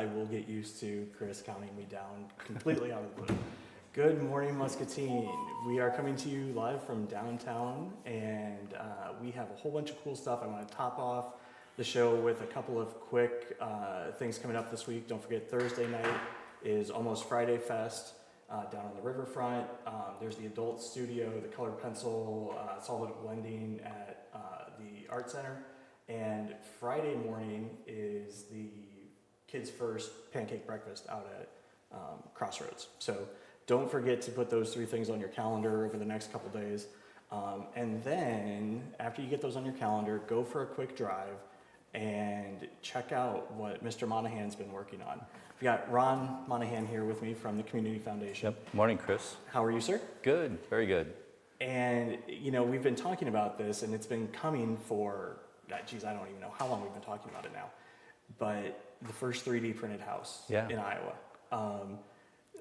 I will get used to Chris counting me down completely out of the blue. Good morning, Muscatine. We are coming to you live from downtown, and we have a whole bunch of cool stuff. I want to top off the show with a couple of quick things coming up this week. Don't forget, Thursday night is Almost Friday Fest down on the riverfront. There's the adult studio, the colored pencil, solid blending at the Art Center. And Friday morning is the Kids First Pancake Breakfast out at Crossroads. So don't forget to put those three things on your calendar over the next couple days. And then after you get those on your calendar, go for a quick drive and check out what Mr. Monahan's been working on. We've got Ron Monahan here with me from the Community Foundation. Yep. Morning, Chris. How are you, sir? Good. Very good. And, you know, we've been talking about this, and it's been coming for, geez, I don't even know how long we've been talking about it now. But the first 3D printed house in Iowa.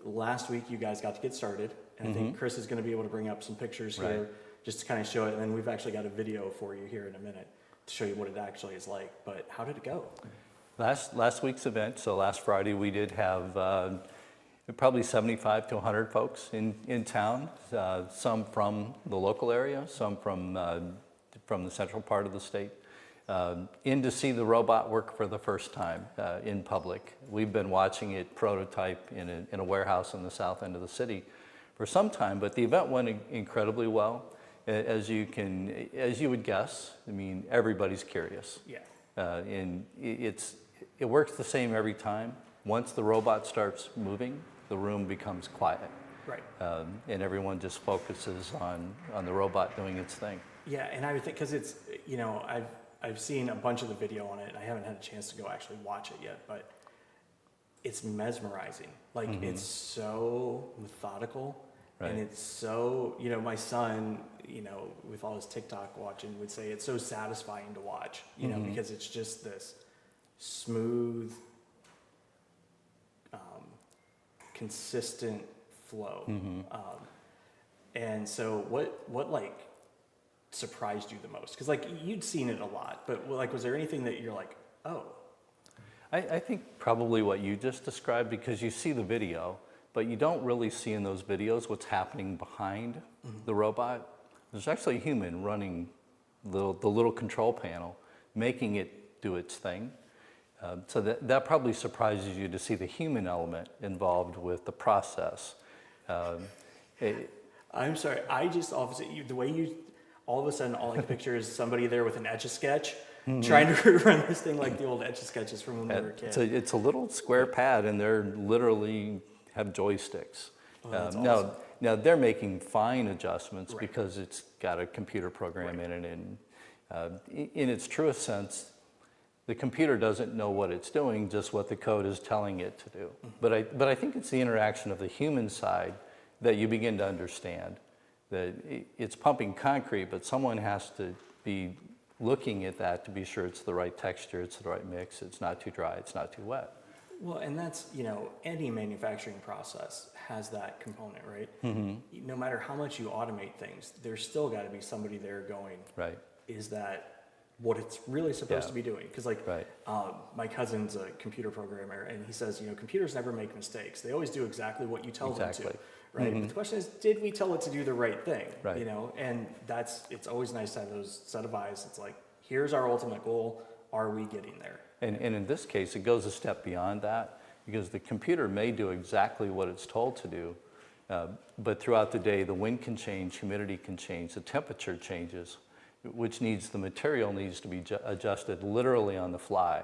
Last week, you guys got to get started, and I think Chris is going to be able to bring up some pictures here just to kind of show it. And then we've actually got a video for you here in a minute to show you what it actually is like. But how did it go? Last week's event, so last Friday, we did have probably 75 to 100 folks in town, some from the local area, some from the central part of the state, in to see the robot work for the first time in public. We've been watching it prototype in a warehouse in the south end of the city for some time, but the event went incredibly well. As you would guess, I mean, everybody's curious. Yeah. And it works the same every time. Once the robot starts moving, the room becomes quiet. Right. And everyone just focuses on the robot doing its thing. Yeah, and I would think, because it's, you know, I've seen a bunch of the video on it, and I haven't had a chance to go actually watch it yet, but it's mesmerizing. Like, it's so methodical, and it's so, you know, my son, you know, with all his TikTok watching, would say it's so satisfying to watch, you know, because it's just this smooth, consistent flow. And so what like surprised you the most? Because like you'd seen it a lot, but like was there anything that you're like, oh? I think probably what you just described, because you see the video, but you don't really see in those videos what's happening behind the robot. There's actually a human running the little control panel, making it do its thing. So that probably surprises you to see the human element involved with the process. I'm sorry, I just obviously, the way you, all of a sudden, all I can picture is somebody there with an Etch-a-Sketch trying to run this thing like the old Etch-a-Sketches from when we were kids. It's a little square pad, and they're literally have joysticks. Awesome. Now they're making fine adjustments because it's got a computer program in it, and in its truest sense, the computer doesn't know what it's doing, just what the code is telling it to do. But I think it's the interaction of the human side that you begin to understand. That it's pumping concrete, but someone has to be looking at that to be sure it's the right texture, it's the right mix, it's not too dry, it's not too wet. Well, and that's, you know, any manufacturing process has that component, right? No matter how much you automate things, there's still got to be somebody there going, is that what it's really supposed to be doing? Because like my cousin's a computer programmer, and he says, you know, computers never make mistakes. They always do exactly what you tell them to, right? But the question is, did we tell it to do the right thing? You know, and it's always nice to have those set of eyes. It's like, here's our ultimate goal. Are we getting there? And in this case, it goes a step beyond that, because the computer may do exactly what it's told to do, but throughout the day, the wind can change, humidity can change, the temperature changes, the material needs to be adjusted literally on the fly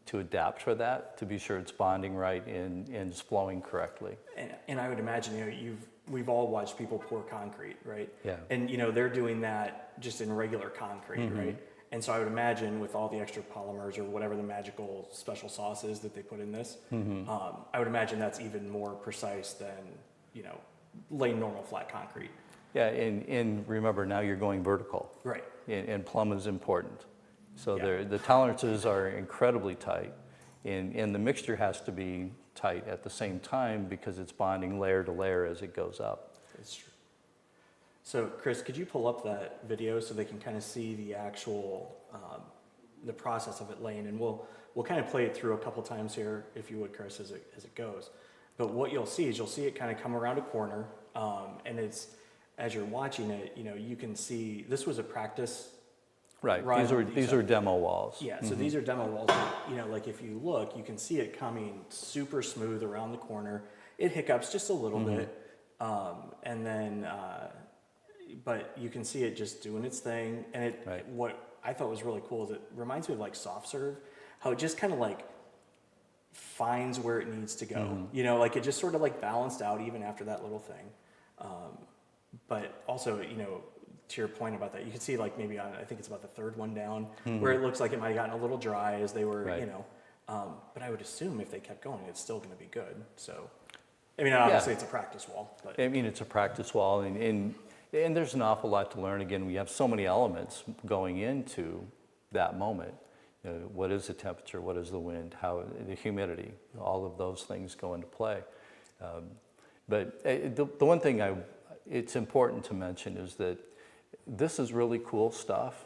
to adapt for that, to be sure it's bonding right and it's flowing correctly. And I would imagine, you know, we've all watched people pour concrete, right? Yeah. And, you know, they're doing that just in regular concrete, right? And so I would imagine with all the extra polymers or whatever the magical special sauce is that they put in this, I would imagine that's even more precise than, you know, laying normal flat concrete. Yeah, and remember, now you're going vertical. Right. And plumb is important. So the tolerances are incredibly tight, and the mixture has to be tight at the same time because it's bonding layer to layer as it goes up. That's true. So Chris, could you pull up that video so they can kind of see the actual, the process of it laying, and we'll we'll kind of play it through a couple times here, if you would, Chris, as it goes. But what you'll see is it kind of come around a corner, and it's, as you're watching it, you know, you can see, this was a practice. Right, run. these are demo walls. Yeah, so these are demo walls. You know, like if you look, you can see it coming super smooth around the corner. It hiccups just a little bit, and then, but you can see it just doing its thing. And what I thought was really cool is it reminds me of like soft serve, how it just kind of like finds where it needs to go. You know, like it just sort of like balanced out even after that little thing. But also, you know, to your point about that, you can see like maybe on, I think it's about the third one down, where it looks like it might have gotten a little dry as they were, you know. But I would assume if they kept going, it's still going to be good. So, I mean, obviously it's a practice wall. But I mean, it's a practice wall, and there's an awful lot to learn. Again, we have so many elements going into that moment. You know, what is the temperature? What is the wind? How the humidity? All of those things go into play. But the one thing it's important to mention is that this is really cool stuff,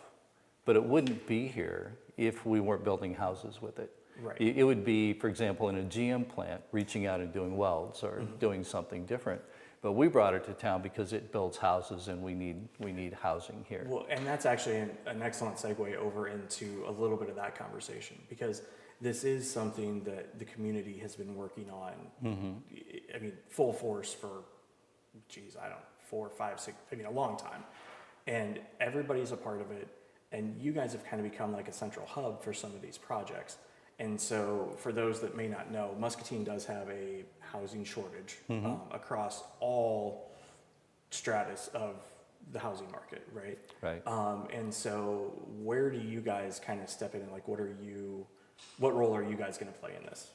but it wouldn't be here if we weren't building houses with it. Right. It would be, for example, in a GM plant, reaching out and doing welds or doing something different. But we brought it to town because it builds houses, and we need housing here. Well, and that's actually an excellent segue over into a little bit of that conversation, because this is something that the community has been working on. I mean, full force for, geez, I don't know, 4, 5, 6, I mean, a long time. And everybody's a part of it. And you guys have kind of become like a central hub for some of these projects. And so for those that may not know, Muscatine does have a housing shortage across all stratus of the housing market, right? Right. And so where do you guys kind of step in, and like what role are you guys going to play in this,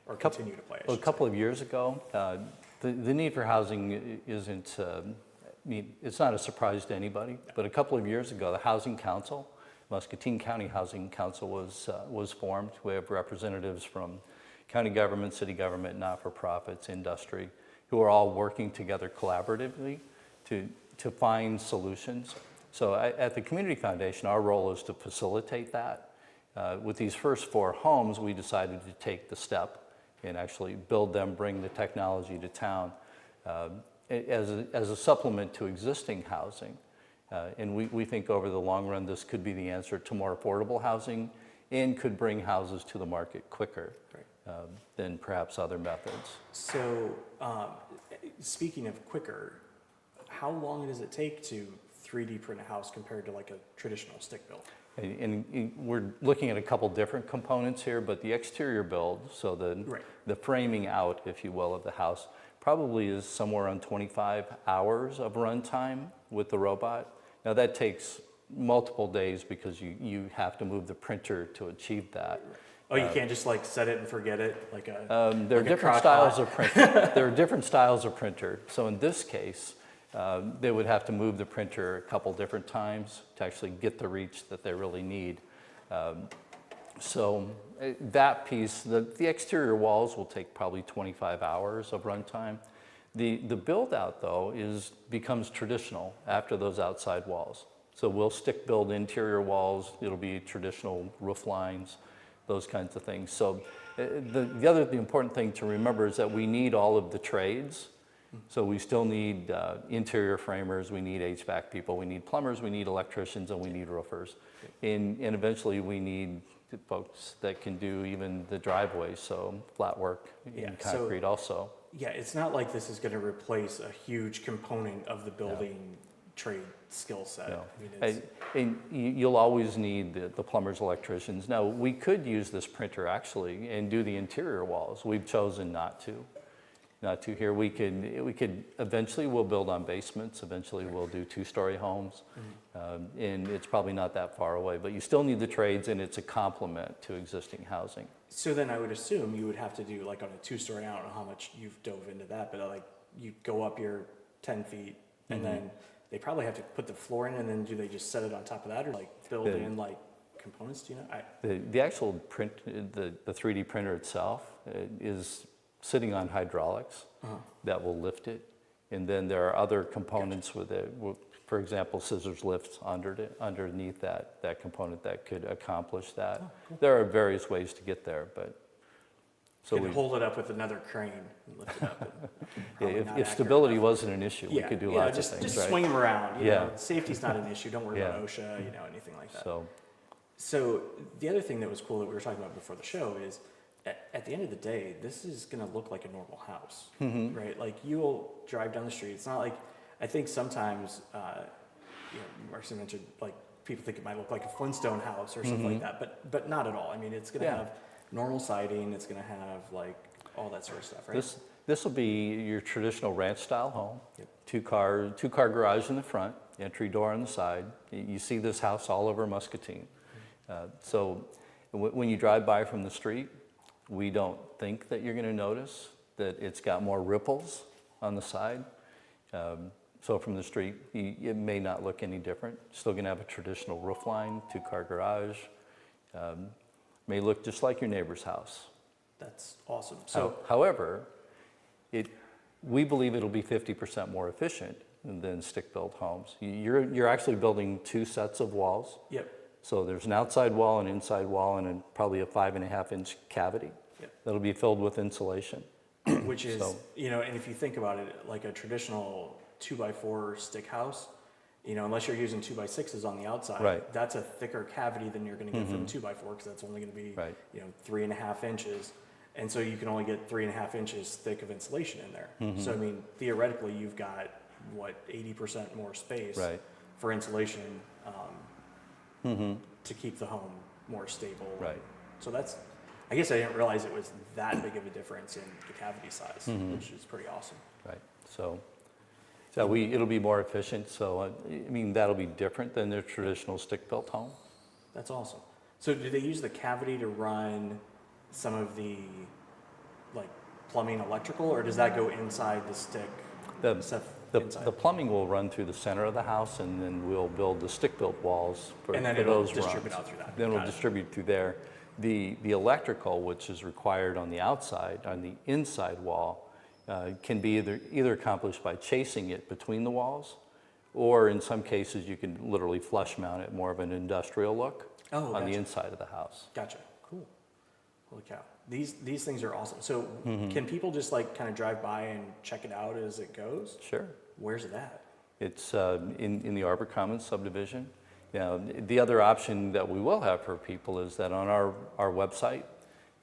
or continue to play? A couple of years ago, the need for housing isn't, I mean, it's not a surprise to anybody, but a couple of years ago, the Housing Council, Muscatine County Housing Council was formed. We have representatives from county government, city government, not-for-profits, industry, who are all working together collaboratively to find solutions. So at the Community Foundation, our role is to facilitate that. With these first 4 homes, we decided to take the step and actually build them, bring the technology to town as a supplement to existing housing. And we think over the long run, this could be the answer to more affordable housing and could bring houses to the market quicker than perhaps other methods. So speaking of quicker, how long does it take to 3D print a house compared to like a traditional stick build? And we're looking at a couple different components here, but the exterior build, so the framing out, if you will, of the house, probably is somewhere around 25 hours of runtime with the robot. Now that takes multiple days because you have to move the printer to achieve that. Oh, you can't just like set it and forget it like a. There are different styles of printer. There are different styles of printer. So in this case, they would have to move the printer a couple different times to actually get the reach that they really need. So that piece, the exterior walls will take probably 25 hours of runtime. The build out though becomes traditional after those outside walls. So we'll stick build interior walls. It'll be traditional roof lines, those kinds of things. So the important thing to remember is that we need all of the trades. So we still need interior framers, we need HVAC people, we need plumbers, we need electricians, and we need roofers. And eventually we need folks that can do even the driveway, so flat work in concrete also. Yeah, it's not like this is going to replace a huge component of the building trade skill set. No. I mean, and you'll always need the plumbers, electricians. Now, we could use this printer actually and do the interior walls. We've chosen not to. Here. We could eventually we'll build on basements. Eventually we'll do 2-story homes, and it's probably not that far away. But you still need the trades, and it's a complement to existing housing. So then I would assume you would have to do like on a 2-story. I don't know how much you've dove into that, but like you go up your 10 feet, and then they probably have to put the floor in, and then do they just set it on top of that, or like build in like components? Do you know? The actual print, the 3D printer itself is sitting on hydraulics that will lift it, and then there are other components with it for example, scissors lifts underneath that component that could accomplish that. Oh, cool. There are various ways to get there, but so You could hold it up with another crane and lift it up. yeah, Probably not if accurate stability enough. wasn't an issue, we could do lots just, of things, just right? swing them around. You Yeah. know, safety's not an issue. Don't worry about Yeah. OSHA, anything like that. So, So the other thing that was cool that we were talking about before the show is at the end of the day, this is going to look like a normal house, Mm-hmm. right? Like you'll drive down the street. It's not like, I think sometimes, Marcy mentioned like people think it might look like a Flintstone house or something like that, but not at all. I mean, it's going to Mm-hmm. Yeah. have normal siding. It's going to have like all that sort of stuff, right? this will be your traditional ranch style home. Yep. Two car garage in the front, entry door on the side. You see this house all over Muscatine. So when you drive by from the street, we don't think that you're going to notice that it's got more ripples on the side. So from the street, it may not look any different. Still going to have a traditional roof line, 2-car garage. May look just like your neighbor's house. That's awesome. So However, we believe it'll be 50% more efficient than stick-built homes. You're actually building 2 sets of walls. yep, So there's an outside wall, an inside wall, and probably a 5.5-inch cavity Yep. that'll be filled with insulation. which is, So- and if you think about it, like a traditional 2x4 stick house, unless you're using 2x6s on the outside, Right. that's a thicker cavity than you're going to get from a 2x4 because that's only going to be, Right. 3.5 inches. And so you can only get 3.5 inches thick of insulation in there. So, I mean, theoretically, you've got, 80% more space Right. for insulation to keep the home more stable. Right. So I guess I didn't realize it was that big of a difference in the cavity size, which is pretty awesome. Right. So it'll be more efficient. So I mean that'll be different than their traditional stick-built home. That's awesome. So do they use the cavity to run some of the like plumbing, electrical, or does that go inside the stick stuff inside? The plumbing will run through the center of the house, and then we'll build the stick-built walls for And then for it'll those distribute runs. out through that. Then we'll Got it. distribute through there. The electrical, which is required on the outside, on the inside wall, can be either accomplished by chasing it between the walls, or in some cases you can literally flush mount it, more of an industrial look Oh, on the gotcha. inside of the house. Gotcha. Cool. Holy cow. These things are awesome. So can people just like kind of drive by and check it out as it goes? Sure. Where's it at? It's in the Arbor Commons subdivision. Now, the other option that we will have for people is that on our website,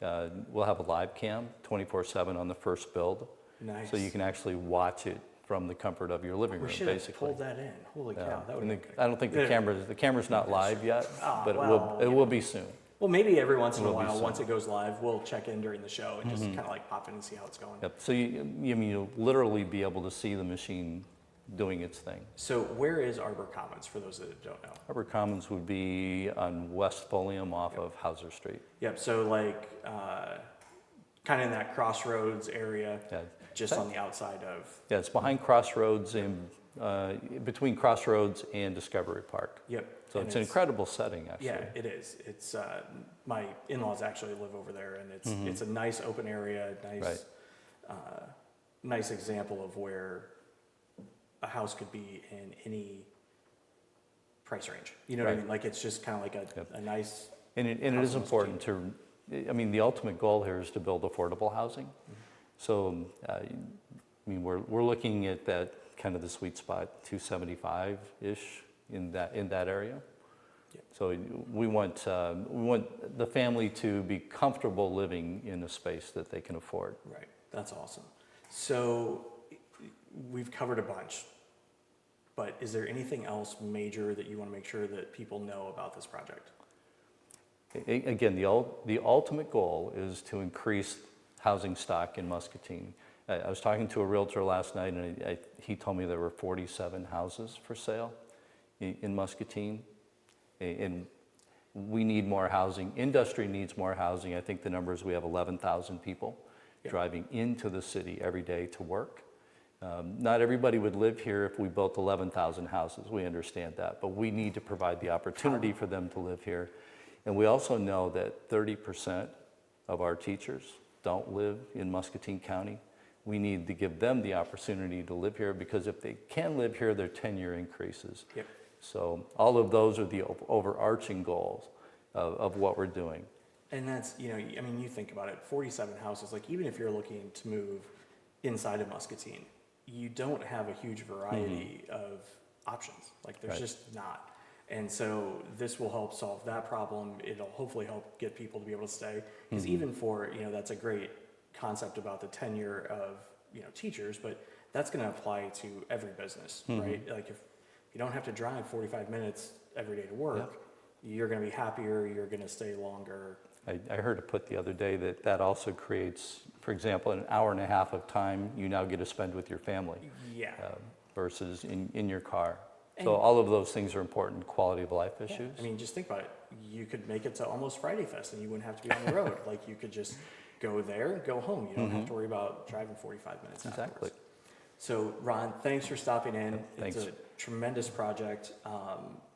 we'll have a live cam 24/7 on the first build. Nice. So you can actually watch it from the comfort of your living We room, should have basically. pulled that in. Holy cow. That would And be I don't think the camera's not live yet, Ah, but well, it will be soon. Well, maybe every once in a It'll be while, soon. once it goes live, we'll check in during the show and just kind of like pop in and see how it's going. Yep. So you'll literally be able to see the machine doing its thing. So where is Arbor Commons for those that don't know? Arbor Commons would be on West Folium off of Hauser Street. Yep, so like kind of in that crossroads area, Yeah. just on the outside of, Yeah, it's behind Crossroads and between Crossroads and Discovery Park. yep. So and it's an incredible setting, actually. Yeah, it is. It's, my in-laws actually live over there and it's a nice open area, nice example of where a house could be in any price range. You know what I Right. mean? Like it's just kind of like a nice, And it House is in important to, I mean, the ultimate goal here is to build affordable housing. So, I mean, we're looking at that kind of the sweet spot, 275-ish in that area. Yeah. So we want the family to be comfortable living in a space that they can afford. right, that's awesome. So we've covered a bunch, but is there anything else major that you want to make sure that people know about this project? Again, the ultimate goal is to increase housing stock in Muscatine. I was talking to a realtor last night, and he told me there were 47 houses for sale in Muscatine, and we need more housing. Industry needs more housing. I think the number is we have 11,000 people driving into the city every day to work. Not everybody would live here if we built 11,000 houses. We understand that, but we need to provide the opportunity for them to live here. And we also know that 30% of our teachers don't live in Muscatine County. we need to give them the opportunity to live here, because if they can live here, their tenure increases. Yep. So all of those are the overarching goals of what we're doing. And that's, you know, I mean, you think about it, 47 houses, like even if you're looking to move inside of Muscatine, you don't have a huge variety of options. Like there's Right. just not. And so this will help solve that problem. It'll hopefully help get people to be able to stay. Because even for, you know, that's a great concept about the tenure of, you know, teachers, but that's going to apply to every business, right? Like if you don't have to drive 45 minutes every day to work, you're going to be happier, you're going to stay longer. I heard it put the other day that also creates, for example, an hour and a half of time you now get to spend with your family Yeah. versus in your car. And- So all of those things are important quality of life issues. I mean, just think about it. You could make it to almost Friday Fest and you wouldn't have to be on the road. Like you could just go there, go home. You don't have to worry about driving 45 minutes Exactly. afterwards. So Ron, thanks for stopping in. Thanks. It's a tremendous project.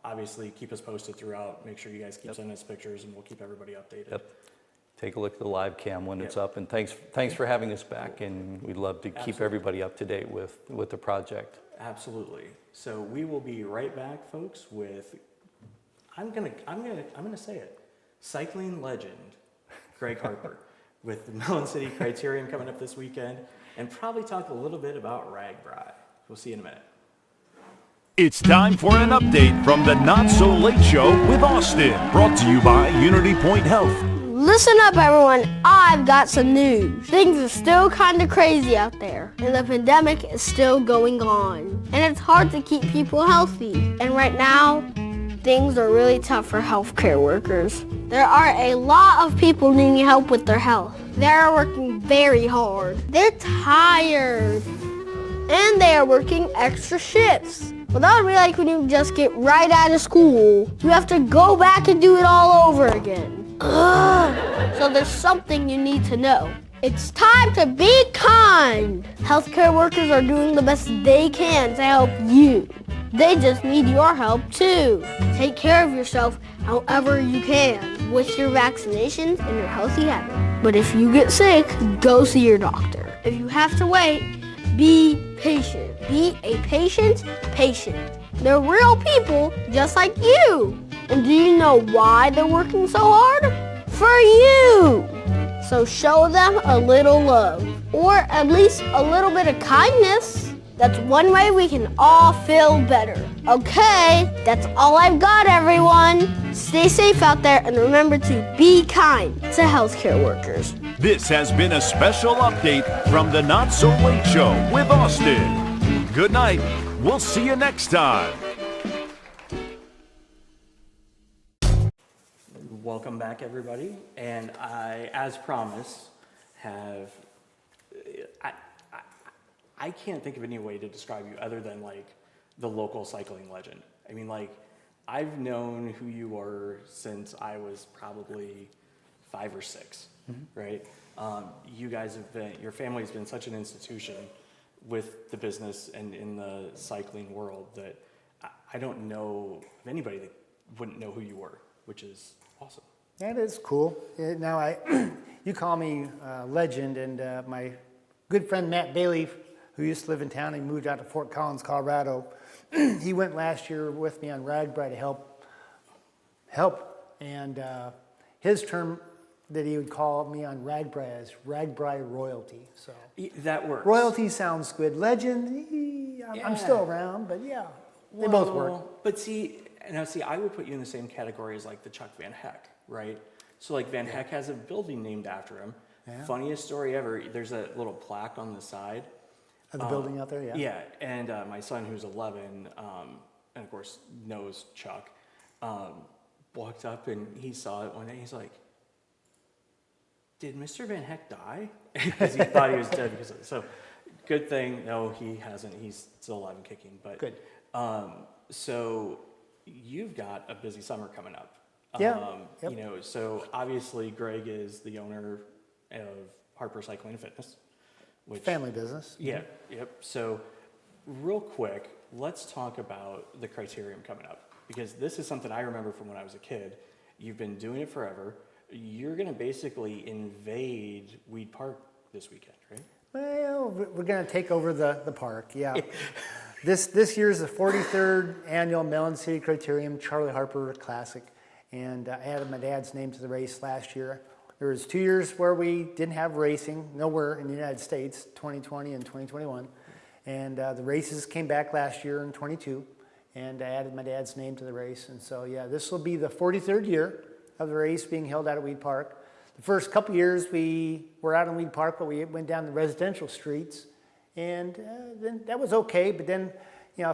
Obviously, keep us posted throughout. Make sure you guys keep sending us pictures and we'll keep everybody updated. Yep. Take a look at the live cam when it's Yep. up, and thanks for having us back, and we'd love to keep Absolutely. everybody up to date with the project. Absolutely. So we will be right back, folks, with I'm gonna say it. Cycling legend, Greg Harper, with the Melon City Criterium coming up this weekend, and probably talk a little bit about RAGBRAI. We'll see you in a minute. It's time for an update from the Not So Late Show with Austin, brought to you by Unity Point Health. Listen up, everyone. I've got some news. Things are still kind of crazy out there, and the pandemic is still going on. And it's hard to keep people healthy. And right now, things are really tough for healthcare workers. There are a lot of people needing help with their health. They're working very hard. They're tired. And they are working extra shifts. Well, that would be like when you just get right out of school. You have to go back and do it all over again. Ugh. So there's something you need to know. It's time to be kind. Healthcare workers are doing the best they can to help you. They just need your help too. Take care of yourself however you can with your vaccinations and your healthy habits. But if you get sick, go see your doctor. If you have to wait, be patient. Be a patient patient. They're real people just like you. And do you know why they're working so hard? For you. So show them a little love, or at least a little bit of kindness. That's one way we can all feel better. Okay, that's all I've got, everyone. Stay safe out there and remember to be kind to healthcare workers. This has been a special update from the Not So Late Show with Austin. Good night. We'll see you next time. Welcome back, everybody. And I, as promised, have I can't think of any way to describe you other than like the local cycling legend. I mean, like I've known who you were since I was probably 5 or 6, right? You guys have been, your family's been such an institution with the business and in the cycling world that I don't know of anybody that wouldn't know who you were, which is awesome. That is cool. Now, you call me legend, and my good friend Matt Bailey, who used to live in town, he moved out to Fort Collins, Colorado. He went last year with me on RAGBRAI to help, and his term that he would call me on RAGBRAI is RAGBRAI royalty. So That works. royalty sounds good. Legend, I'm still around, but yeah, they both work. Well, but see, I would put you in the same category as like the Chuck Van Heck, right? So like Van Heck has a building named after him. Yeah. Funniest story ever. There's a little plaque on the side. Of the building out there, yeah. Yeah, and my son, who's 11, and of course knows Chuck, walked up and he saw it one day. He's like, "Did Mr. Van Heck die?" Because he thought he was dead. So, good thing. No, he hasn't. He's still alive and kicking. But Good. So you've got a busy summer coming up. Yeah, yep. You know, so obviously Greg is the owner of Harper Cycling and Fitness. Which, Family business. yeah, yep. So real quick, let's talk about the Criterium coming up, because this is something I remember from when I was a kid. You've been doing it forever. You're going to basically invade Weed Park this weekend, right? Well, we're going to take over the park, yeah. This year's the 43rd annual Melon City Criterium Charlie Harper Classic, and I added my dad's name to the race last year. There was 2 years where we didn't have racing, nowhere in the United States, 2020 and 2021, and the races came back last year in 22, and I added my dad's name to the race, and so yeah, this will be the 43rd year of the race being held out at Weed Park. The first couple years we were out in Weed Park, but we went down the residential streets, and then that was okay, but then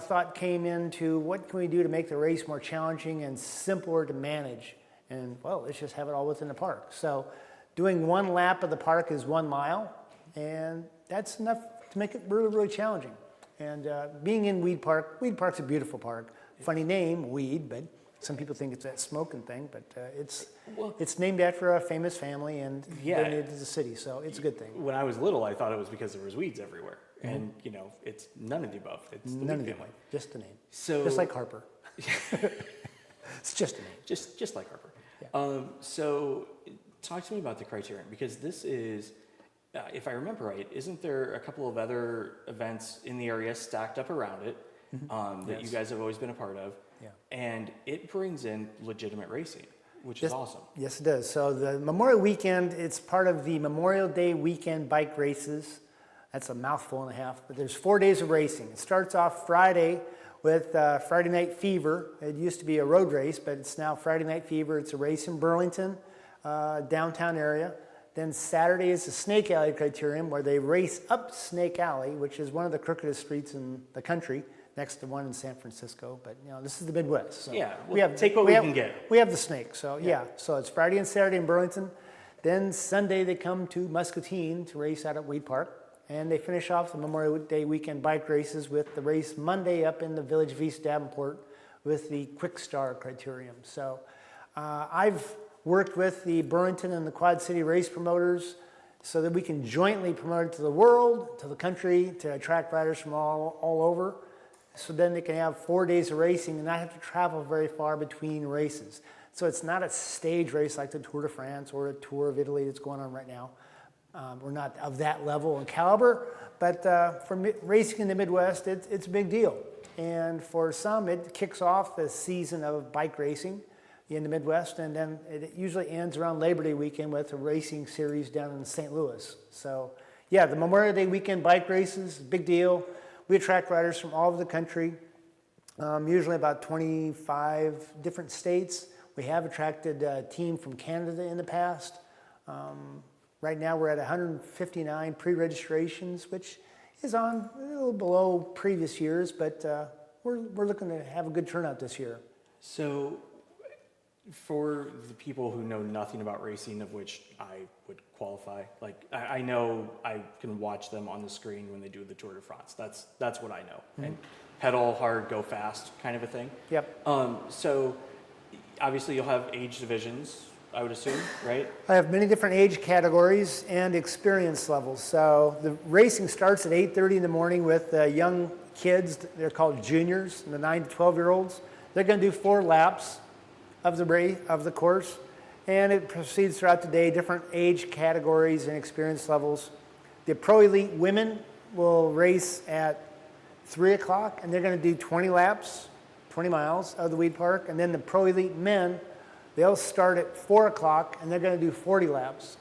thought came into what can we do to make the race more challenging and simpler to manage, and well, let's just have it all within the park. So doing one lap of the park is 1 mile, and that's enough to make it really, really challenging. And being in Weed Park's a beautiful park. Funny name, Weed, but some people think it's that smoking thing, but it's named after a famous family and donated to the city, so it's a good thing. When I was little, I thought it was because there was weeds everywhere. And, it's none of the above. It's the None weed of family. them, just the name. So, just like Harper. It's just a name. Just like Harper. Yeah. So talk to me about the Criterium, because this is, if I remember right, isn't there a couple of other events in the area stacked up around it that you guys have always been a part of? Yeah. And it brings in legitimate racing, which is awesome. Yes, it does. So the Memorial Weekend, it's part of the Memorial Day weekend bike races. That's a mouthful and a half, but there's 4 days of racing. It starts off Friday with Friday Night Fever. It used to be a road race, but it's now Friday Night Fever. It's a race in Burlington, downtown area. Then Saturday is the Snake Alley Criterium, where they race up Snake Alley, which is one of the crookedest streets in the country, next to one in San Francisco. But this is the Midwest. So yeah, take what we can get. We have the snake, so yeah. So it's Friday and Saturday in Burlington. Then Sunday they come to Muscatine to race out at Weed Park. And they finish off the Memorial Day weekend bike races with the race Monday up in the Village of East Davenport with the Quick Star Criterium. So I've worked with the Burlington and the Quad City race promoters so that we can jointly promote it to the world, to the country, to attract riders from all over. So then they can have 4 days of racing and not have to travel very far between races. So it's not a stage race like the Tour de France or a Tour of Italy that's going on right now. We're not of that level and caliber, but for racing in the Midwest, it's a big deal. And for some, it kicks off the season of bike racing in the Midwest, and then it usually ends around Labor Day weekend with a racing series down in St. Louis. So yeah, the Memorial Day weekend bike races, big deal. We attract riders from all over the country, usually about 25 different states. We have attracted a team from Canada in the past. Right now we're at 159 pre-registrations, which is on a little below previous years, but we're looking to have a good turnout this year. So for the people who know nothing about racing, of which I would qualify, like I know I can watch them on the screen when they do the Tour de France. That's what I know. Mm-hmm. And pedal hard, go fast kind of a thing. Yep. So obviously you'll have age divisions, I would assume, right? I have many different age categories and experience levels. So the racing starts at 8:30 in the morning with young kids. They're called juniors, the 9 to 12-year-olds. They're going to do 4 laps of the race, of the course, and it proceeds throughout the day, different age categories and experience levels. The Pro Elite women will race at 3 o'clock, and they're going to do 20 laps, 20 miles of the Weed Park. And then the Pro Elite men, they'll start at 4 o'clock, and they're going to do 40 laps.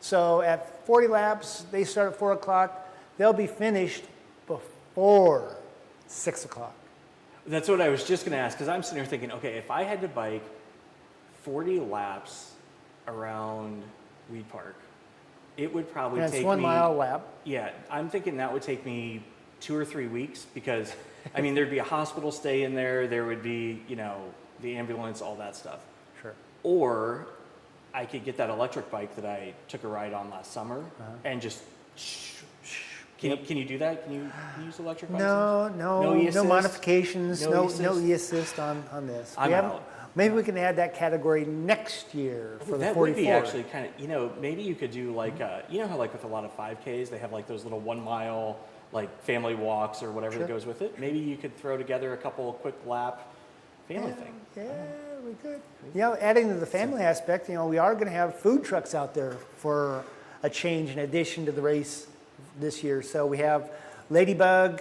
So at 40 laps, they start at 4 o'clock. They'll be finished before 6 o'clock. That's what I was just going to ask, because I'm sitting here thinking, okay, if I had to bike 40 laps around Weed Park, it would probably take me... It's 1 mile lap. Yeah, I'm thinking that would take me 2 or 3 weeks, because, I mean, there'd be a hospital stay in there would be, the ambulance, all that stuff. Sure. Or I could get that electric bike that I took a ride on last summer and just... Can you do that? Can you use electric bikes? No modifications, no e-assist on this. I'm out. Maybe we can add that category next year for the 44. That would be actually kind of, maybe you could do like, how like with a lot of 5Ks, they have like those little 1 mile like family walks or whatever that goes with it. Maybe you could throw together a couple quick lap family thing. Yeah, we could. Adding to the family aspect, we are going to have food trucks out there for a change in addition to the race this year. So we have Ladybug's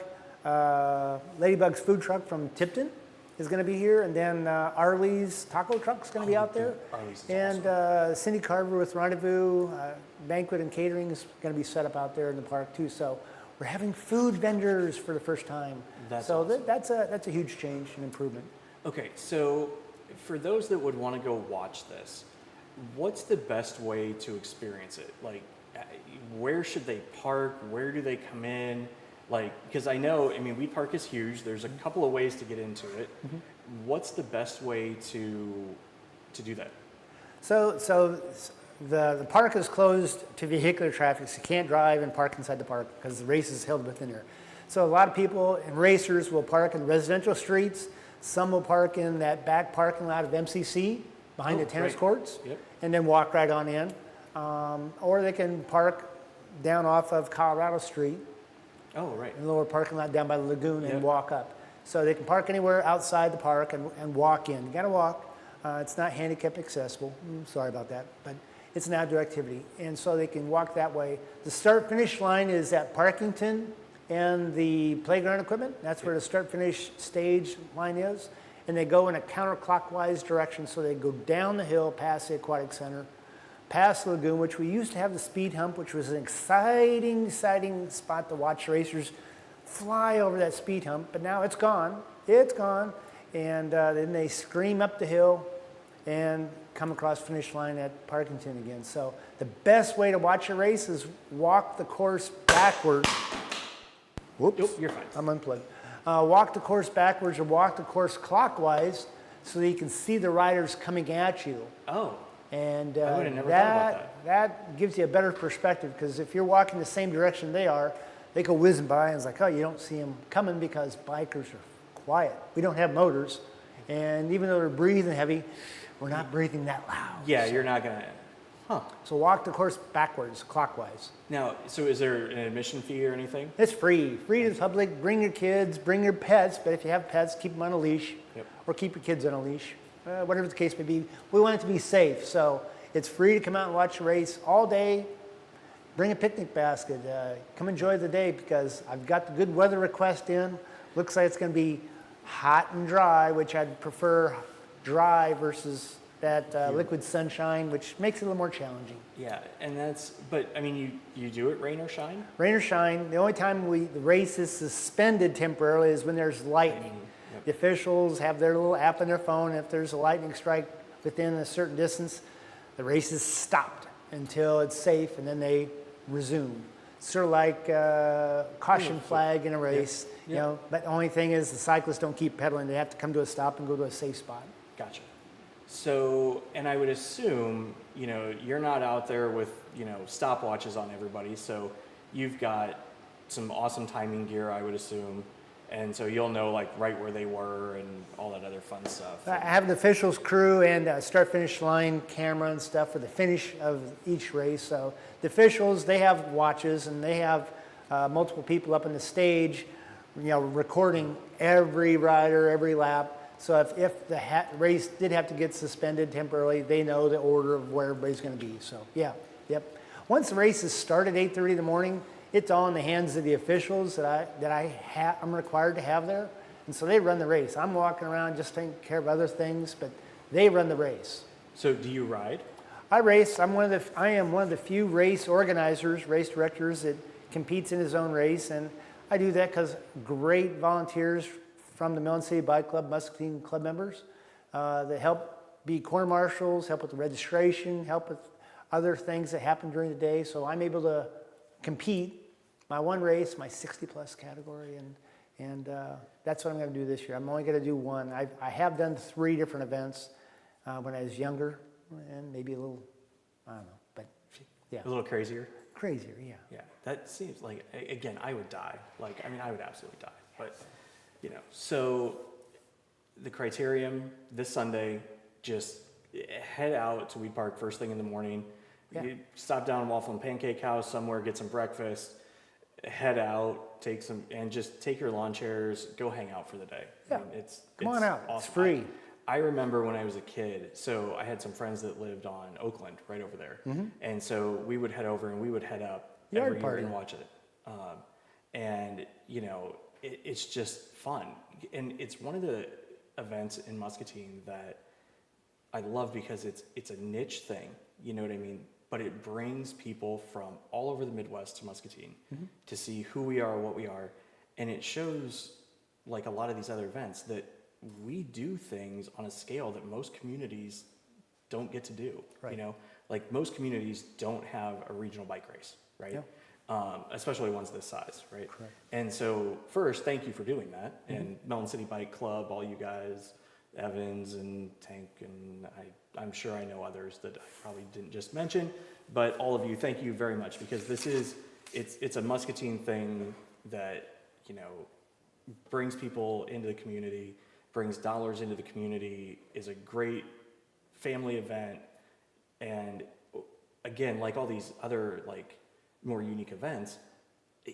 food truck from Tipton is going to be here, and then Arlie's taco truck's going to be out there. Arlie's is And Cindy Carver with Rendezvous Banquet and Catering is going to be set up out there in the park too. So we're having food vendors for the first time. That's so awesome. that's a huge change and improvement. Okay, so for those that would want to go watch this, what's the best way to experience it? Like, where should they park? Where do they come in? Like, because I know, I mean, Weed Park is huge. There's a couple of ways to get into it. What's the best way to do that? So the park is closed to vehicular traffic, so you can't drive and park inside the park because the race is held within there. So a lot of people and racers will park in residential streets. Some will park in that back parking lot of MCC behind the tennis courts, and then walk right on in. Or they can park down off of Colorado Street. Oh, right. In the lower parking lot down by the lagoon and walk up. So they can park anywhere outside the park and walk in. You gotta walk. It's not handicap accessible. Sorry about that, but it's an outdoor activity. And so they can walk that way. The start finish line is at Parkington and the playground equipment. That's where the start finish stage line is. And they go in a counterclockwise direction. So they go down the hill past the aquatic center, past the lagoon, which we used to have the speed hump, which was an exciting spot to watch racers fly over that speed hump, but now it's gone. It's gone. And then they scream up the hill and come across finish line at Parkington again. So the best way to watch a race is walk the course backwards. Whoops. Nope, you're fine. I'm unplugged. Walk the course backwards or walk the course clockwise so that you can see the riders coming at you. Oh. And I would have never thought about that gives you a better perspective, because if you're walking the same direction they are, they go whizzing by and it's like, oh, you don't see them coming because bikers are quiet. We don't have motors, and even though they're breathing heavy, we're not breathing that loud. Yeah, you're not gonna. Huh. So walk the course backwards, clockwise. Now, so is there an admission fee or anything? It's free to the public. Bring your kids, bring your pets, but if you have pets, keep them on a leash, or keep your kids on a leash. Whatever the case may be, we want it to be safe. So it's free to come out and watch a race all day. Bring a picnic basket. Come enjoy the day, because I've got the good weather request in. Looks like it's going to be hot and dry, which I'd prefer dry versus that liquid sunshine, which makes it a little more challenging. Yeah, and but I mean, you do it rain or shine? Rain or shine. The only time the race is suspended temporarily is when there's lightning. The officials have their little app on their phone. If there's a lightning strike within a certain distance, the race is stopped until it's safe, and then they resume. Sort of like caution flag in a race, you know. But the only thing is the cyclists don't keep pedaling. They have to come to a stop and go to a safe spot. Gotcha. So, and I would assume, you're not out there with, stopwatches on everybody. So you've got some awesome timing gear, I would assume. And so you'll know like right where they were and all that other fun stuff. I have an officials crew and start-finish line camera and stuff for the finish of each race. So the officials, they have watches, and they have multiple people up on the stage, recording every rider, every lap. So if the race did have to get suspended temporarily, they know the order of where everybody's going to be. So Once the race is started at 8:30 in the morning, it's all in the hands of the officials that I'm required to have there. And so they run the race. I'm walking around just taking care of other things, but they run the race. So do you ride? I race. I am one of the few race organizers, race directors that competes in his own race. And I do that because great volunteers from the Melon City Bike Club, Muscatine Club members, that help be corner marshals, help with the registration, help with other things that happen during the day. So I'm able to compete my one race, my 60-plus category, and that's what I'm going to do this year. I'm only going to do one. I have done 3 different events when I was younger, and maybe a little, I don't know, but yeah. A little crazier? Crazier, yeah. Yeah, that seems like, again, I would die. I would absolutely die. But, so the Criterium this Sunday, just head out to Weed Park first thing in the morning. Yeah. You stop down at Waffle and Pancake House somewhere, get some breakfast, head out, just take your lawn chairs, go hang out for the day. Yeah. I mean, Come on out. Awesome. It's free. I remember when I was a kid, so I had some friends that lived on Oakland, right over there. And so we would head over and we would head up Yard every party. year and watch it. And, you know, it's just fun. And it's one of the events in Muscatine that I love because it's a niche thing, you know what I mean? But it brings people from all over the Midwest to Muscatine to see who we are, what we are. And it shows, like a lot of these other events, that we do things on a scale that most communities don't get to do. Right. You know, like most communities don't have a regional bike race, right? Yeah. Especially ones this size, right? Correct. And so first, thank you for doing that. And Melon City Bike Club, all you guys, Evans and Tank, and I'm sure I know others that I probably didn't just mention, but all of you, thank you very much, because this is, it's a Muscatine thing that, you know, brings people into the community, brings dollars into the community, is a great family event. And again, like all these other like more unique events,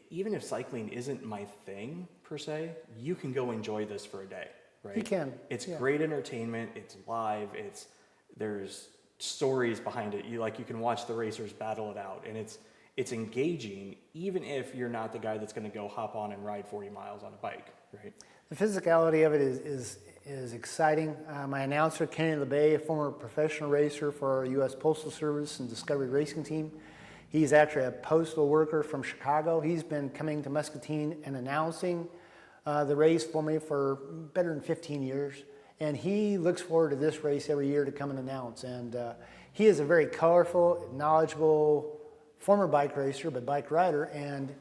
even if cycling isn't my thing per se, you can go enjoy this for a day, right? You can, It's yeah. great entertainment, it's live, there's stories behind it. You can watch the racers battle it out, and it's engaging, even if you're not the guy that's going to go hop on and ride 40 miles on a bike, right? The physicality of it is exciting. My announcer, Kenny LeBay, a former professional racer for our U.S. Postal Service and Discovery Racing Team, he's actually a postal worker from Chicago. He's been coming to Muscatine and announcing the race for me for better than 15 years. And he looks forward to this race every year to come and announce. And he is a very colorful, knowledgeable former bike racer, but bike rider, and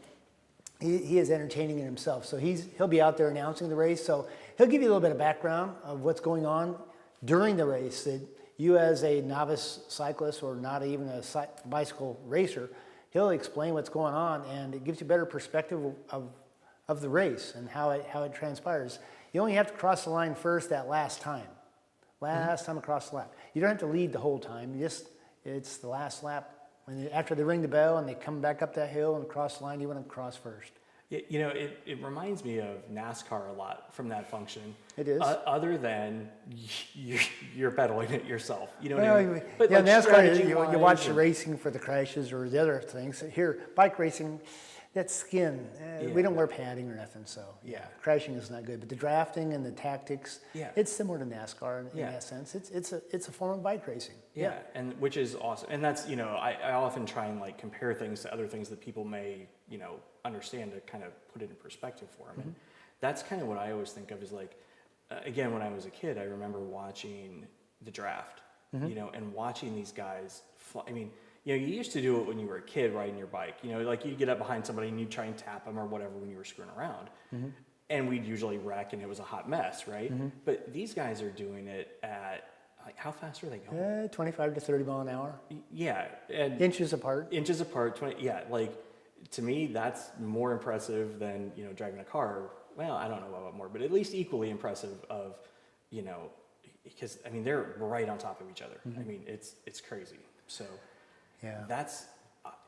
he is entertaining in himself. So he'll be out there announcing the race. So he'll give you a little bit of background of what's going on during the race that you as a novice cyclist or not even a bicycle racer, he'll explain what's going on, and it gives you a better perspective of the race and how it transpires. You only have to cross the line first that last time. Time across the lap. You don't have to lead the whole time. It's the last lap. After they ring the bell and they come back up that hill and across the line, you want to cross first. You know, it reminds me of NASCAR a lot from that function. It is. Other than you're pedaling it yourself. You know what Well, I mean? yeah, like NASCAR, you watch the strategy-wise racing for the crashes or the other things. Here, bike racing, that's skin. We don't wear padding or nothing, so Yeah. crashing is not good. But the drafting and the tactics, Yeah. it's similar to NASCAR in Yeah. that sense. It's a form of bike racing. Yeah, and which is awesome. And that's, you know, I often try and like compare things to other things that people may, you know, understand to kind of put it in perspective for them. And that's kind of what I always think of is like, again, when I was a kid, I remember watching the draft, you know, and watching these guys fly. I mean, you know, you used to do it when you were a kid riding your bike. You know, like you'd get up behind somebody and you'd try and tap them or whatever when you were screwing around. And we'd usually wreck and it was a hot mess, right? But these guys are doing it at, like, how fast are they going? 25 to 30 mile an hour, Yeah. And inches apart. inches apart, 20, yeah, like, to me, that's more impressive than, you know, driving a car. Well, I don't know about more, but at least equally impressive of, you know, because, I mean, they're right on top of each other. I mean, it's crazy. So Yeah. that's,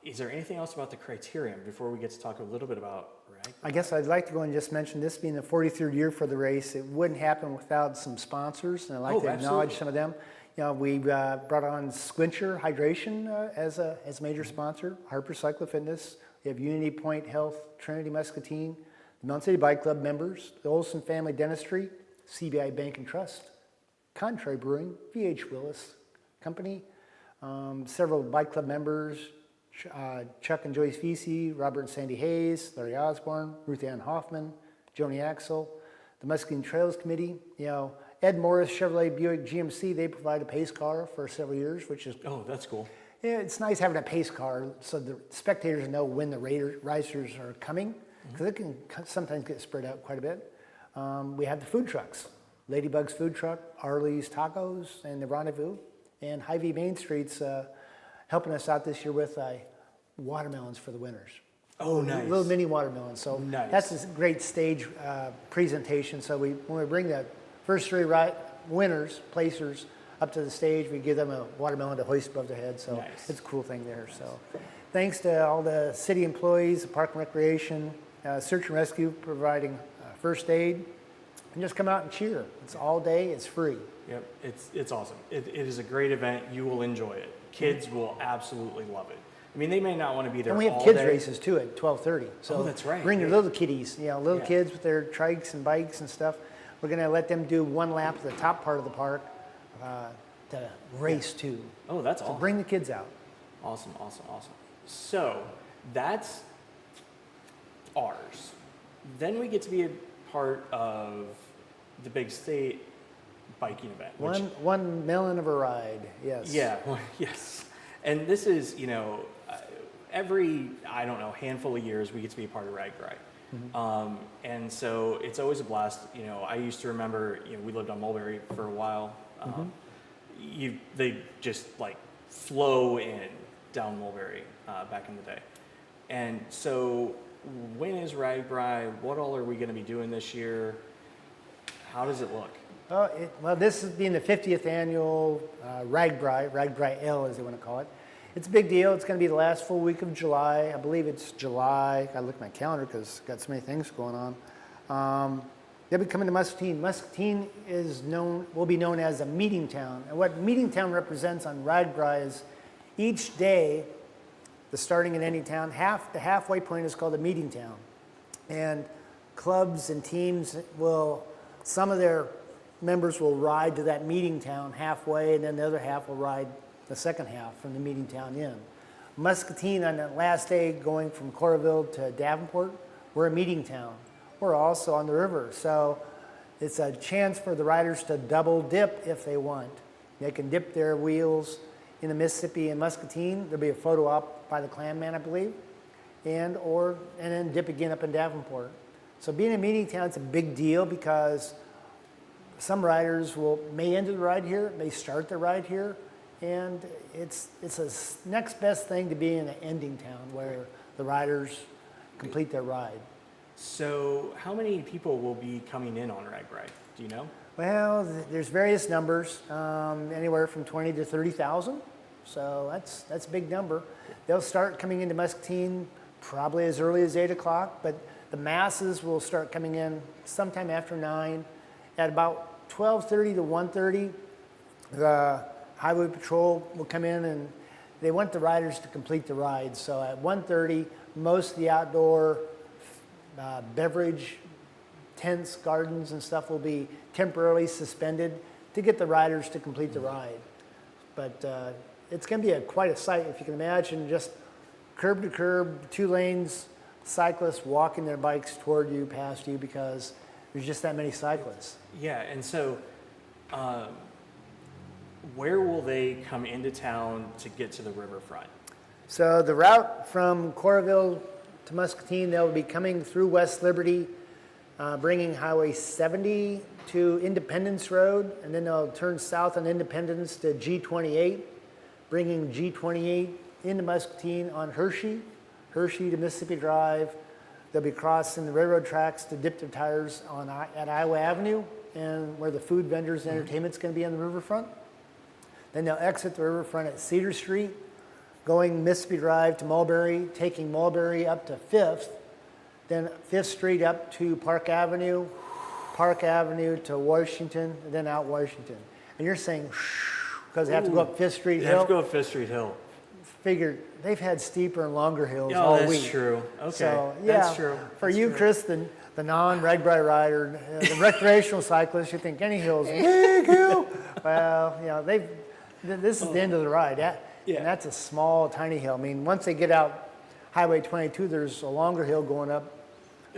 is there anything else about the Criterium before we get to talk a little bit about RAGBRAI? I guess I'd like to go and just mention this being the 43rd year for the race. It wouldn't happen without some sponsors, and I'd like to acknowledge absolutely. some of them. You know, we brought on Squincher Hydration as a major sponsor, Harper Cycle Fitness. We have Unity Point Health, Trinity Muscatine, the Melon City Bike Club members, the Olson Family Dentistry, CBI Bank and Trust, Contrary Brewing, VH Willis Company, several bike club members, Chuck and Joyce Vesey, Robert and Sandy Hayes, Larry Osborne, Ruth Ann Hoffman, Joni Axel, the Muscatine Trails Committee, you know, Ed Morris Chevrolet Buick GMC, they provide a pace car for several years, which is, Oh, that's cool. yeah, it's nice having a pace car so the spectators know when the racers are coming, because it can sometimes get spread out quite a bit. We have the food trucks, Ladybug's Food Truck, Arlie's Tacos, and the Rendezvous, and Hy-Vee Main Street's helping us out this year with watermelons for the winners. Oh, nice. Little mini watermelons. So Nice. that's a great stage presentation. So when we bring the first three winners, placers, up to the stage, we give them a watermelon to hoist above their head. So Nice. it's a cool thing there. So thanks to all the city employees, the Park and Recreation, Search and Rescue providing first aid, and just come out and cheer. It's all day, it's free. Yep, it's awesome. It is a great event. You will enjoy it. Kids will absolutely love it. I mean, they may not want to be there And we have all kids day. races too at 12:30. So Oh, that's right. bring your Yeah. little kiddies, little Yeah. kids with their trikes and bikes and stuff. We're gonna let them do one lap at the top part of the park to race too. Oh, that's So awesome. bring the kids out. Awesome. So that's ours. Then we get to be a part of the big state biking event. Which, One melon of a ride, yes. Yeah, yes. And this is, every, handful of years we get to be a part of RAGBRAI. And so it's always a blast. I used to remember, we lived on Mulberry for a while. They just like flow in down Mulberry back in the day. And so when is RAGBRAI? What all are we going to be doing this year? How does it look? Well, this is being the 50th annual RAGBRAI L as they want to call it. It's a big deal. It's going to be the last full week of July. I believe it's July. I look at my calendar because I've got so many things going on. They'll be coming to Muscatine. Muscatine will be known as a meeting town. And what meeting town represents on RAGBRAI is each day, the starting in any town, the halfway point is called a meeting town. And clubs and teams some of their members will ride to that meeting town halfway, and then the other half will ride the second half from the meeting town in. Muscatine, on that last day going from Coralville to Davenport, we're a meeting town. We're also on the river, so it's a chance for the riders to double dip if they want. They can dip their wheels in the Mississippi and Muscatine. There'll be a photo op by the clan man, I believe, and then dip again up in Davenport. So being a meeting town, it's a big deal because some riders may end the ride here, may start the ride here, and it's a next best thing to be in an ending town where the riders complete their ride. So how many people will be coming in on RAGBRAI? Do you know? Well, there's various numbers, anywhere from 20 to 30,000. So that's a big number. They'll start coming into Muscatine probably as early as 8 o'clock, but the masses will start coming in sometime after 9. At about 12:30 to 1:30, the Highway Patrol will come in and they want the riders to complete the ride. So at 1:30, most of the outdoor beverage tents, gardens, and stuff will be temporarily suspended to get the riders to complete the ride. But it's going to be quite a sight, if you can imagine, just curb to curb, 2 lanes, cyclists walking their bikes toward you, past you, because there's just that many cyclists. Yeah, and so where will they come into town to get to the riverfront? So the route from Coralville to Muscatine, they'll be coming through West Liberty, bringing Highway 70 to Independence Road, and then they'll turn south on Independence to G28, bringing G28 into Muscatine on Hershey to Mississippi Drive. They'll be crossing the railroad tracks to dip their tires at Iowa Avenue, and where the food vendors and entertainment's going to be on the riverfront. Then they'll exit the riverfront at Cedar Street, going Mississippi Drive to Mulberry, taking Mulberry up to 5th, then 5th Street up to Park Avenue to Washington, and then out Washington. And you're saying, because they have to go up 5th Street They Hill. have to go up 5th Street Hill. Figured they've had steeper and longer hills Oh, all that's week. true. Okay, So, yeah, that's true. for That's you, true. Chris, the non-RAGBRAI rider, the recreational cyclist, you think any hill's a big hill. Well, this is the end of the ride. Yeah. And that's a small, tiny hill. I mean, once they get out Highway 22, there's a longer hill going up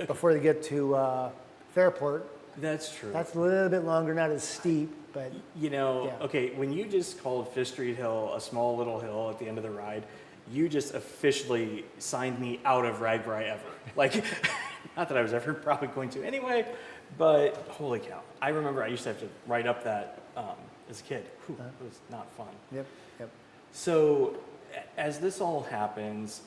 before they get to Fairport. That's true. That's a little bit longer, not as steep, but yeah. Okay, when you just called 5th Street Hill a small little hill at the end of the ride, you just officially signed me out of RAGBRAI ever. Like, not that I was ever probably going to anyway, but holy cow. I remember I used to have to ride up that as a kid. Whew, it was not fun. Yep. So as this all happens,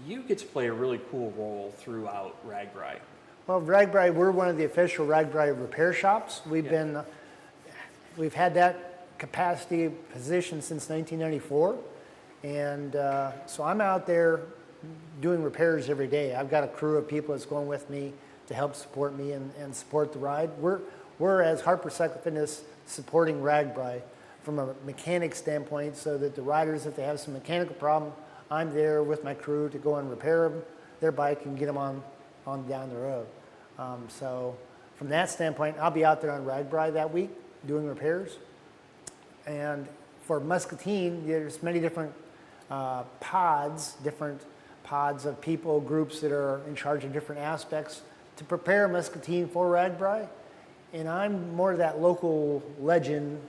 you get to play a really cool role throughout RAGBRAI. Well, RAGBRAI, we're one of the official RAGBRAI repair shops. We've had that capacity position since 1994, and so I'm out there doing repairs every day. I've got a crew of people that's going with me to help support me and support the ride. We're as Harper Cycle Fitness supporting RAGBRAI from a mechanic standpoint, so that the riders, if they have some mechanical problem, I'm there with my crew to go and repair their bike and get them on down the road. So from that standpoint, I'll be out there on RAGBRAI that week doing repairs. And for Muscatine, there's many different pods of people, groups that are in charge of different aspects to prepare Muscatine for RAGBRAI. And I'm more of that local legend,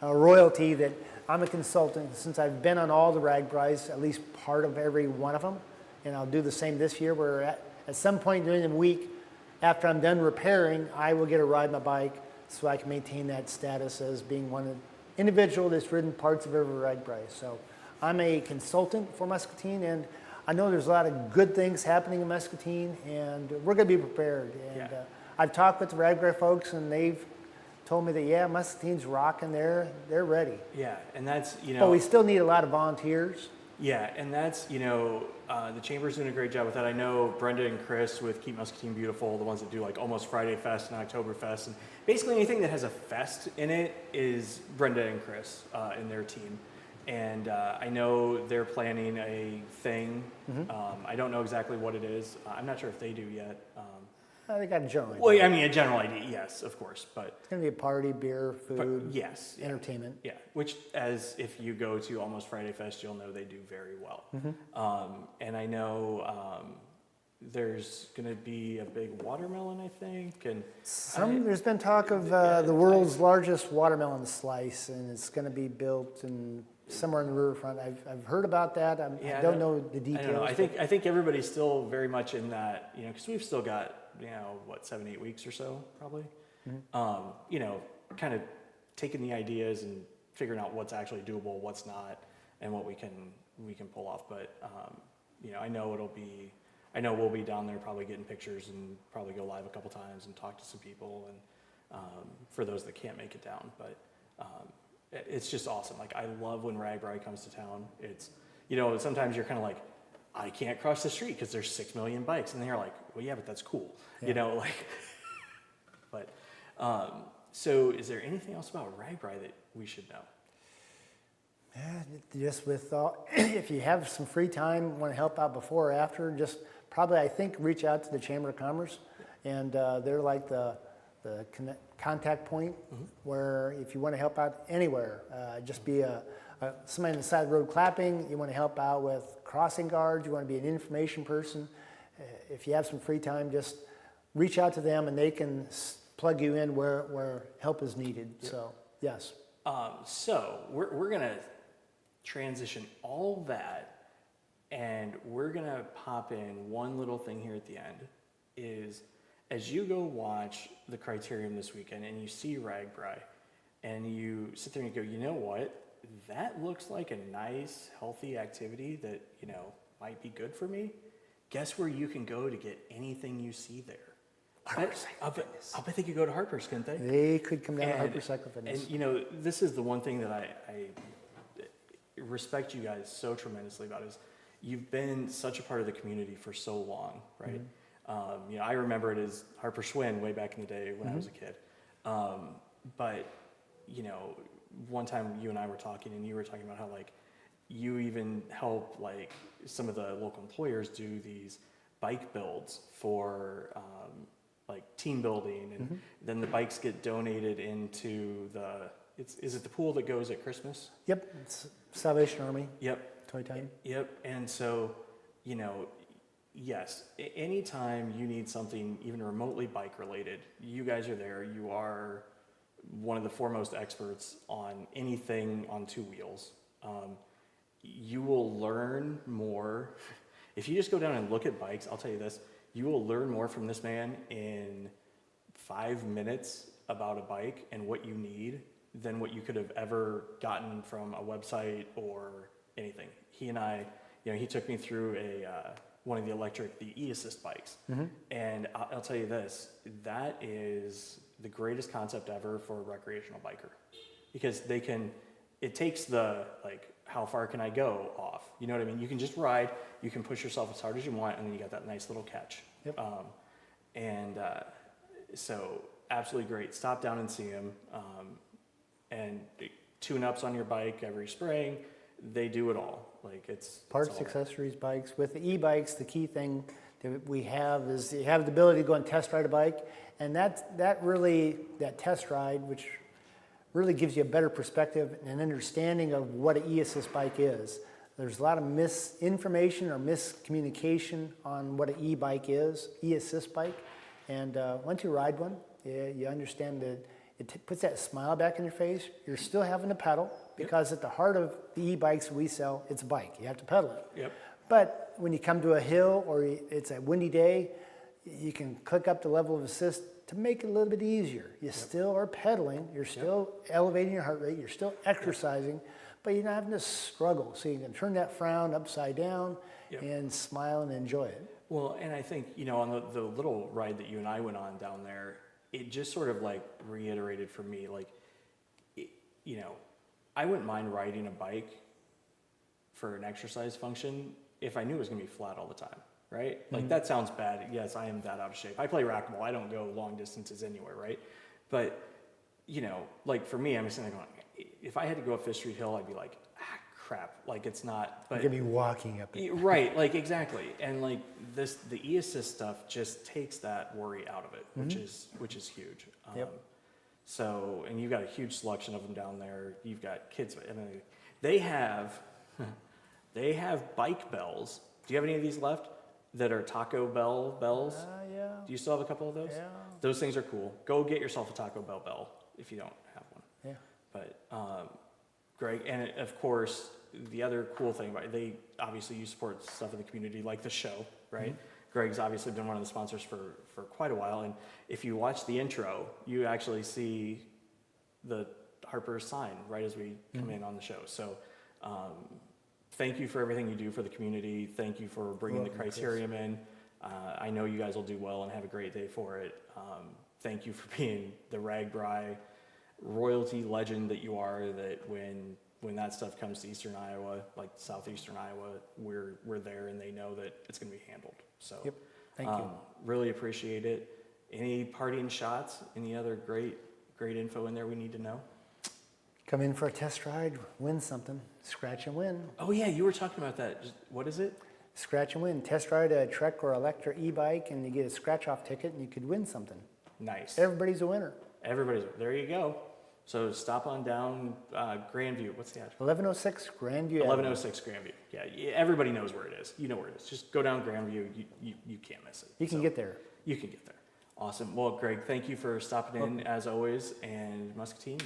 royalty, that I'm a consultant since I've been on all the RAGBRAIs, at least part of every one of them. And I'll do the same this year, where at some point during the week, after I'm done repairing, I will get to ride my bike so I can maintain that status as being one individual that's ridden parts of every RAGBRAI. So I'm a consultant for Muscatine, and I know there's a lot of good things happening in Muscatine, and we're going to be prepared. And I've talked with the RAGBRAI folks, and they've told me that, yeah, Muscatine's rocking, they're ready. Yeah, and that's, But we still need a lot of volunteers. Yeah, and that's, the Chamber's doing a great job with that. I know Brenda and Chris with Keep Muscatine Beautiful, the ones that do like Almost Friday Fest and Oktoberfest, and basically anything that has a fest in it is Brenda and Chris and their team. And I know they're planning a thing. I don't know exactly what it is. I'm not sure if they do yet. They got a general idea. Well, I mean, a general idea, yes, of course, but It's going to be a party, beer, food, yes, yeah. entertainment. Yeah, which, as if you go to Almost Friday Fest, you'll know they do very well. And I know there's going to be a big watermelon, I think, and There's been talk of the world's largest watermelon slice, and it's going to be built somewhere in the riverfront. I've heard about that. I don't know the details. I don't know. I think everybody's still very much in that, because we've still got 7-8 weeks or so, probably. Kind of taking the ideas and figuring out what's actually doable, what's not, and what we can pull off. But I know we'll be down there probably getting pictures and probably go live a couple times and talk to some people, and for those that can't make it down. But it's just awesome. Like, I love when RAGBRAI comes to town. It's, sometimes you're kind of like, I can't cross the street because there's 6 million bikes, and they're like, well, yeah, but that's cool, But so, is there anything else about RAGBRAI that we should know? Just with if you have some free time, want to help out before or after, just probably, I think, reach out to the Chamber of Commerce, and they're like the contact point where if you want to help out anywhere, just be somebody on the side of the road clapping, you want to help out with crossing guards, you want to be an information person, if you have some free time, just reach out to them and they can plug you in where help is needed. Yep. So, yes. So we're going to transition all that, and we're going to pop in one little thing here at the end is, as you go watch the Criterium this weekend and you see RAGBRAI and you sit there and you go, you know what? That looks like a nice, healthy activity that, might be good for me. Guess where you can go to get anything you see there? I'll bet they could go to Harper's, couldn't they? They could come down to Harper Cycle Fitness. And, this is the one thing that I respect you guys so tremendously about is you've been such a part of the community for so long, right? I remember it as Harper Schwinn way back in the day when I was a kid. But, one time you and I were talking, and you were talking about how, you even help, some of the local employers do these bike builds for, team building, and then the bikes get donated into is it the pool that goes at Christmas? Yep, it's Salvation Army. Yep. Toy Time. Yep, and so, yes, anytime you need something even remotely bike related, you guys are there. You are one of the foremost experts on anything on two wheels. You will learn more. If you just go down and look at bikes, I'll tell you this, you will learn more from this man in 5 minutes about a bike and what you need than what you could have ever gotten from a website or anything. He and I, he took me through one of the e-assist bikes. And I'll tell you this, that is the greatest concept ever for a recreational biker, because it takes the, how far can I go off? You know what I mean? You can just ride, you can push yourself as hard as you want, and then you got that nice little catch. Yep. And so absolutely great. Stop down and see them. And tune-ups on your bike every spring. They do it all. Like it's Parts, all there. accessories, bikes. With the e-bikes, the key thing that we have is you have the ability to go and test ride a bike, and that test ride, which really gives you a better perspective and an understanding of what an e-assist bike is. There's a lot of misinformation or miscommunication on what an e-bike is, e-assist bike, and once you ride one, you understand that it puts that smile back in your face. You're still having to pedal because at the heart of the e-bikes we sell, it's a bike. You have to pedal it. Yep. But when you come to a hill or it's a windy day, you can click up the level of assist to make it a little bit easier. You still are pedaling. You're still elevating your heart rate. You're still exercising, but you're not having to struggle. So you can turn that frown upside down and smile and enjoy it. Well, and I think, on the little ride that you and I went on down there, it just sort of like reiterated for me, like, I wouldn't mind riding a bike for an exercise function if I knew it was going to be flat all the time, right? Like that sounds bad. Yes, I am that out of shape. I play racquetball. I don't go long distances anywhere, right? But, like for me, I'm just sitting there going, if I had to go up Fifth Street Hill, I'd be like, crap, like it's not. But You're going to be walking up it. right, like exactly. And like the e-assist stuff just takes that worry out of it, which is huge. So, and you've got a huge selection of them down there. You've got kids, and they have bike bells. Do you have any of these left that are Taco Bell bells? Yeah. Do you still have a couple of those? Yeah. Those things are cool. Go get yourself a Taco Bell bell if you don't have one. Yeah. But Greg, and of course, the other cool thing about it, they obviously you support stuff in the community like the show, right? Greg's obviously been one of the sponsors for quite a while, and if you watch the intro, you actually see the Harper sign right as we come in on the show. So thank you for everything you do for the community. Thank you for bringing the Criterium in. I know you guys will do well and have a great day for it. Thank you for being the RAGBRAI royalty legend that you are, that when that stuff comes to Eastern Iowa, like southeastern Iowa, we're there and they know that it's going to be handled. So Thank you. really appreciate it. Any parting shots? Any other great info in there we need to know? Come in for a test ride, win something, scratch and win. Oh yeah, you were talking about that. What is it? Scratch and win. Test ride a Trek or Electra e-bike and you get a scratch-off ticket and you could win something. Nice. Everybody's a winner. There you go. So stop on down Grandview. What's the address? 1106 Grandview. 1106 Grandview. Yeah, everybody knows where it is. You know where it is. Just go down Grandview. You can't miss it. You can get there. You can get there. Awesome. Well, Greg, thank you for stopping in as always. And Muscatine,